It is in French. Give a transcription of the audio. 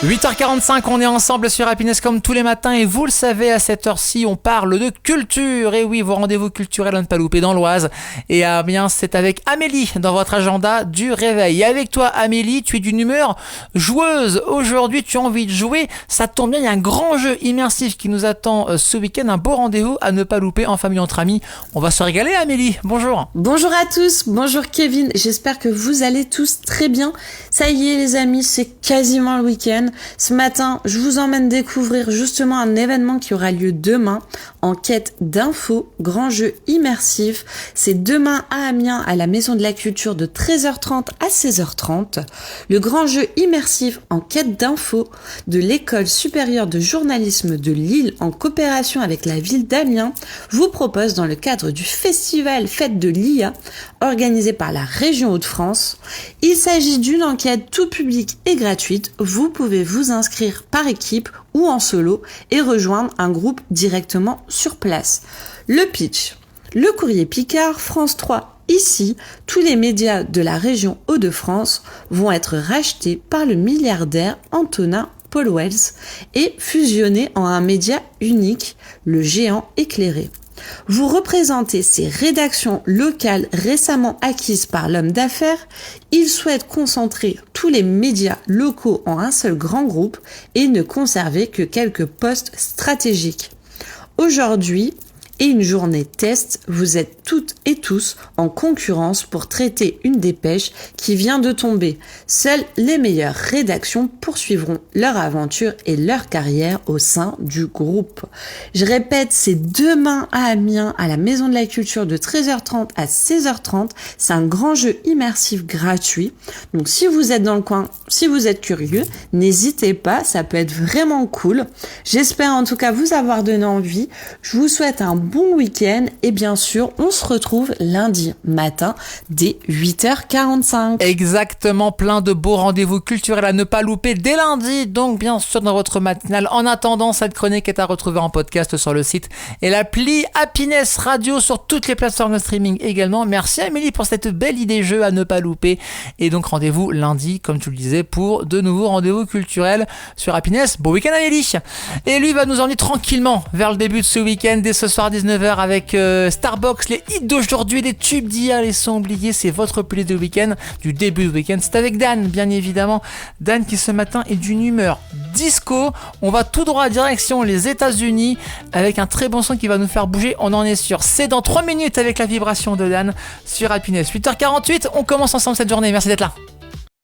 8h45, on est ensemble sur Happiness comme tous les matins et vous le savez, à cette heure-ci, on parle de culture. Et oui, vos rendez-vous culturels à ne pas louper dans l'Oise. Et à Amiens, c'est avec Amélie dans votre agenda du réveil. Et avec toi, Amélie, tu es d'une humeur joueuse. Aujourd'hui, tu as envie de jouer. Ça tombe bien, il y a un grand jeu immersif qui nous attend ce week-end. Un beau rendez-vous à ne pas louper en famille, entre amis. On va se régaler, Amélie. Bonjour. Bonjour à tous, bonjour Kevin. J'espère que vous allez tous très bien. Ça y est, les amis, c'est quasiment le week-end. Ce matin, je vous emmène découvrir justement un événement qui aura lieu demain en quête d'infos, grand jeu immersif. C'est demain à Amiens à la Maison de la Culture de 13h30 à 16h30. Le grand jeu immersif en quête d'infos de l'École supérieure de journalisme de Lille en coopération avec la ville d'Amiens vous propose dans le cadre du festival Fête de l'IA organisé par la région Hauts-de-France. Il s'agit d'une enquête tout public et gratuite. Vous pouvez vous inscrire par équipe ou en solo et rejoindre un groupe directement sur place. Le pitch. Le Courrier Picard, France 3. Ici, tous les médias de la région Hauts-de-France vont être rachetés par le milliardaire Antonin Paul Wells et fusionnés en un média unique, le Géant Éclairé. Vous représentez ces rédactions locales récemment acquises par l'homme d'affaires. Il souhaite concentrer tous les médias locaux en un seul grand groupe et ne conserver que quelques postes stratégiques. Aujourd'hui, et une journée test, vous êtes toutes et tous en concurrence pour traiter une dépêche qui vient de tomber. Seules les meilleures rédactions poursuivront leur aventure et leur carrière au sein du groupe. Je répète, c'est demain à Amiens, à la Maison de la Culture de 13h30 à 16h30. C'est un grand jeu immersif gratuit. Donc si vous êtes dans le coin, si vous êtes curieux, n'hésitez pas, ça peut être vraiment cool. J'espère en tout cas vous avoir donné envie. Je vous souhaite un bon week-end et bien sûr, on se retrouve lundi matin dès 8h45. Exactement, plein de beaux rendez-vous culturels à ne pas louper dès lundi, donc bien sûr dans votre matinale. En attendant, cette chronique est à retrouver en podcast sur le site et l'appli Happiness Radio sur toutes les plateformes de streaming également. Merci Amélie pour cette belle idée jeu à ne pas louper. Et donc rendez-vous lundi, comme tu le disais, pour de nouveaux rendez-vous culturels sur Happiness. Bon week-end Amélie. Et lui va nous emmener tranquillement vers le début de ce week-end dès ce soir 19h avec Starbox, les hits d'aujourd'hui, les tubes d'hier, les sons oubliés. C'est votre playlist de week-end, du début de week-end. C'est avec Dan, bien évidemment. Dan qui ce matin est d'une humeur disco. On va tout droit à direction les États-Unis avec un très bon son qui va nous faire bouger. On en est sûr. C'est dans 3 minutes avec la vibration de Dan sur Happiness. 8h48, on commence ensemble cette journée. Merci d'être là.